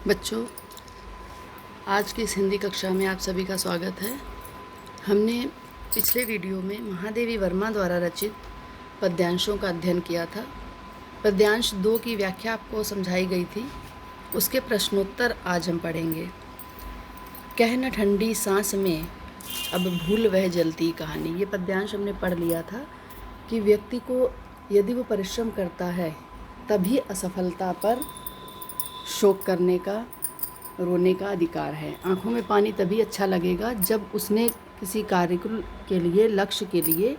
बच्चों, आज की इस हिंदी कक्षा में आप सभी का स्वागत है। हमने पिछले वीडियो में महादेवी वर्मा द्वारा रचित पद्यांशों का अध्ययन किया था। पद्यांश 2 की व्याख्या आपको समझाई गई थी। उसके प्रश्नोत्तर आज हम पढ़ेंगे। कह न ठंडी सांस में अब भूल वह जलती कहानी। ये पद्यांश हमने पढ़ लिया था कि व्यक्ति को यदि वो परिश्रम करता है तभी असफलता पर शोक करने का, रोने का अधिकार है। आँखों में पानी तभी अच्छा लगेगा जब उसने किसी कार्य के लिए, लक्ष्य के लिए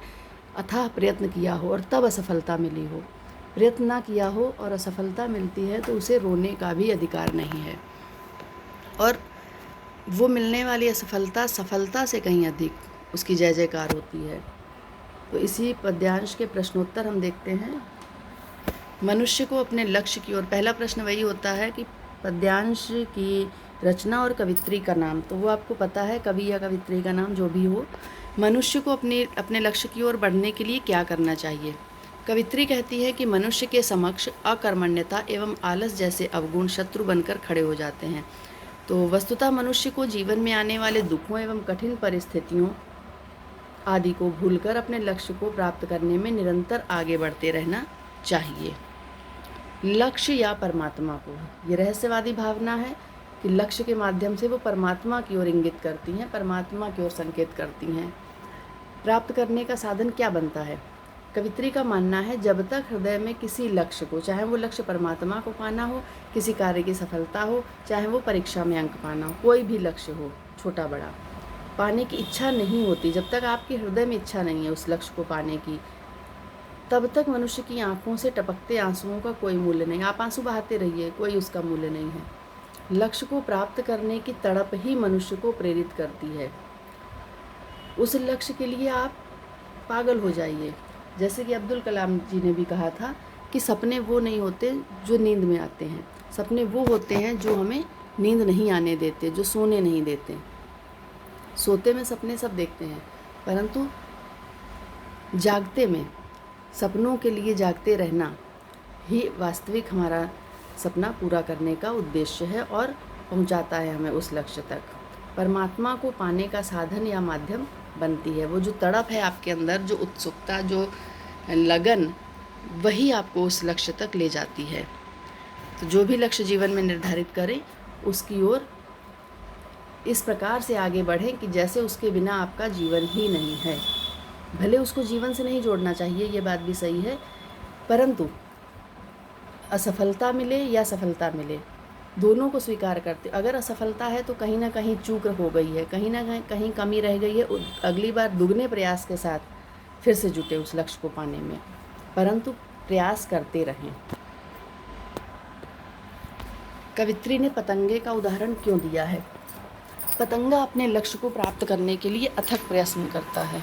अथाह प्रयत्न किया हो और तब असफलता मिली हो। प्रयत्न ना किया हो और असफलता मिलती है तो उसे रोने का भी अधिकार नहीं है, और वो मिलने वाली असफलता सफलता से कहीं अधिक उसकी जय जयकार होती है। तो इसी पद्यांश के प्रश्नोत्तर हम देखते हैं। मनुष्य को अपने लक्ष्य की ओर, पहला प्रश्न वही होता है कि पद्यांश की रचना और कवित्री का नाम, तो वो आपको पता है, कवि या कवित्री का नाम जो भी हो। मनुष्य को अपने लक्ष्य की ओर बढ़ने के लिए क्या करना चाहिए। कवित्री कहती है कि मनुष्य के समक्ष अकर्मण्यता एवं आलस जैसे अवगुण शत्रु बनकर खड़े हो जाते हैं। तो वस्तुतः मनुष्य को जीवन में आने वाले दुखों एवं कठिन परिस्थितियों आदि को भूलकर अपने लक्ष्य को प्राप्त करने में निरंतर आगे बढ़ते रहना चाहिए। लक्ष्य या परमात्मा को, ये रहस्यवादी भावना है कि लक्ष्य के माध्यम से वो परमात्मा की ओर इंगित करती हैं, परमात्मा की ओर संकेत करती हैं। प्राप्त करने का साधन क्या बनता है। कवित्री का मानना है जब तक हृदय में किसी लक्ष्य को, चाहे वो लक्ष्य परमात्मा को पाना हो, किसी कार्य की सफलता हो, चाहे वो परीक्षा में अंक पाना हो, कोई भी लक्ष्य हो, छोटा बड़ा, पाने की इच्छा नहीं होती, जब तक आपके हृदय में इच्छा नहीं है उस लक्ष्य को पाने की, तब तक मनुष्य की आंखों से टपकते आंसुओं का कोई मूल्य नहीं। आप आंसू बहाते रहिए, कोई उसका मूल्य नहीं है। लक्ष्य को प्राप्त करने की तड़प ही मनुष्य को प्रेरित करती है। उस लक्ष्य के लिए आप पागल हो जाइए। जैसे कि अब्दुल कलाम जी ने भी कहा था कि सपने वो नहीं होते जो नींद में आते हैं, सपने वो होते हैं जो हमें नींद नहीं आने देते, जो सोने नहीं देते। सोते में सपने सब देखते हैं, परंतु जागते में, सपनों के लिए जागते रहना ही वास्तविक हमारा सपना पूरा करने का उद्देश्य है और पहुंचाता है हमें उस लक्ष्य तक। परमात्मा को पाने का साधन या माध्यम बनती है। वो जो तड़प है आपके अंदर, जो उत्सुकता, जो लगन, वही आपको उस लक्ष्य तक ले जाती है। तो जो भी लक्ष्य जीवन में निर्धारित करें उसकी ओर इस प्रकार से आगे बढ़ें कि जैसे उसके बिना आपका जीवन ही नहीं है। भले उसको जीवन से नहीं जोड़ना चाहिए, ये बात भी सही है, परंतु असफलता मिले या सफलता मिले, दोनों को स्वीकार करते। अगर असफलता है तो कहीं ना कहीं चूक हो गई है, कहीं ना कहीं कमी रह गई है, अगली बार दुगने प्रयास के साथ फिर से जुटे उस लक्ष्य को पाने में, परंतु प्रयास करते रहें। कवित्री ने पतंगे का उदाहरण क्यों दिया है। पतंगा अपने लक्ष्य को प्राप्त करने के लिए अथक प्रयत्न करता है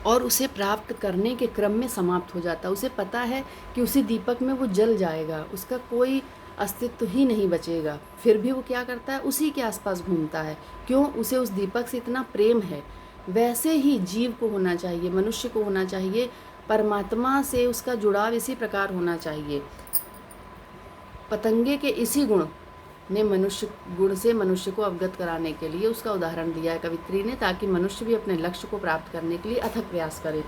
और उसे प्राप्त करने के क्रम में समाप्त हो जाता है। उसे पता है कि उसी दीपक में वो जल जाएगा, उसका कोई अस्तित्व ही नहीं बचेगा, फिर भी वो क्या करता है, उसी के आसपास घूमता है। क्यों, उसे उस दीपक से इतना प्रेम है। वैसे ही जीव को होना चाहिए, मनुष्य को होना चाहिए, परमात्मा से उसका जुड़ाव इसी प्रकार होना चाहिए। पतंगे के इसी गुण ने मनुष्य को अवगत कराने के लिए उसका उदाहरण दिया है कवित्री ने, ताकि मनुष्य भी अपने लक्ष्य को प्राप्त करने के लिए अथक प्रयास करे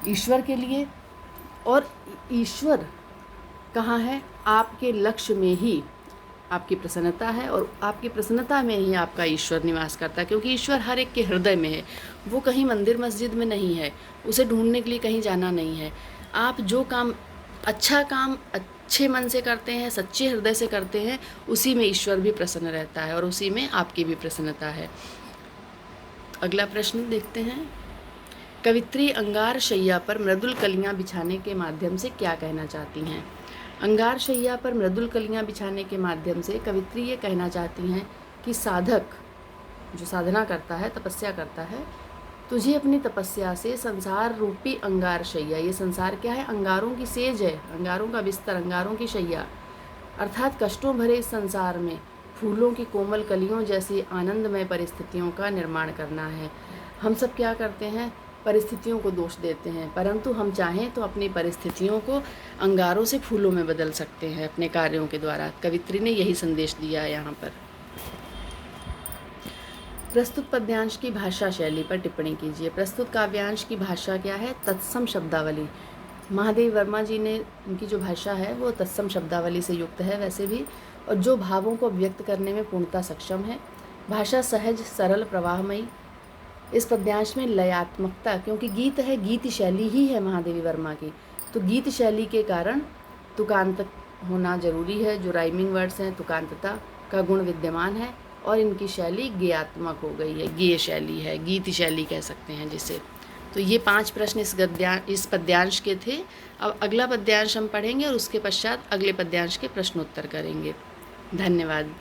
ईश्वर के लिए। और ईश्वर कहाँ है, आपके लक्ष्य में ही आपकी प्रसन्नता है, और आपकी प्रसन्नता में ही आपका ईश्वर निवास करता है, क्योंकि ईश्वर हर एक के हृदय में है। वो कहीं मंदिर मस्जिद में नहीं है, उसे ढूंढने के लिए कहीं जाना नहीं है। आप जो काम, अच्छा काम अच्छे मन से करते हैं, सच्चे हृदय से करते हैं, उसी में ईश्वर भी प्रसन्न रहता है और उसी में आपकी भी प्रसन्नता है। अगला प्रश्न देखते हैं। कवित्री अंगार शैया पर मृदुल कलियां बिछाने के माध्यम से क्या कहना चाहती हैं। अंगार शैया पर मृदुल कलियां बिछाने के माध्यम से कवित्री ये कहना चाहती हैं कि साधक जो साधना करता है, तपस्या करता है, तुझे अपनी तपस्या से संसार रूपी अंगार शैया, ये संसार क्या है, अंगारों की सेज है, अंगारों का बिस्तर, अंगारों की शैया, अर्थात कष्टों भरे इस संसार में फूलों की कोमल कलियों जैसी आनंदमय परिस्थितियों का निर्माण करना है। हम सब क्या करते हैं, परिस्थितियों को दोष देते हैं, परंतु हम चाहें तो अपनी परिस्थितियों को अंगारों से फूलों में बदल सकते हैं अपने कार्यों के द्वारा। कवित्री ने यही संदेश दिया है यहाँ पर। प्रस्तुत पद्यांश की भाषा शैली पर टिप्पणी कीजिए। प्रस्तुत काव्यांश की भाषा क्या है? तत्सम शब्दावली। महादेवी वर्मा जी ने, उनकी जो भाषा है वो तत्सम शब्दावली से युक्त है वैसे भी, और जो भावों को व्यक्त करने में पूर्णतः सक्षम है। भाषा सहज, सरल, प्रवाहमयी। इस पद्यांश में लयात्मकता, क्योंकि गीत है, गीत शैली ही है महादेवी वर्मा की, तो गीत शैली के कारण तुकांत होना जरूरी है। जो राइमिंग वर्ड्स हैं, तुकांतता का गुण विद्यमान है, और इनकी शैली गेयात्मक हो गई है, गेय शैली है, गीत शैली कह सकते हैं जिसे। तो ये 5 प्रश्न इस पद्यांश के थे। अब अगला पद्यांश हम पढ़ेंगे और उसके पश्चात अगले पद्यांश के प्रश्नोत्तर करेंगे। धन्यवाद।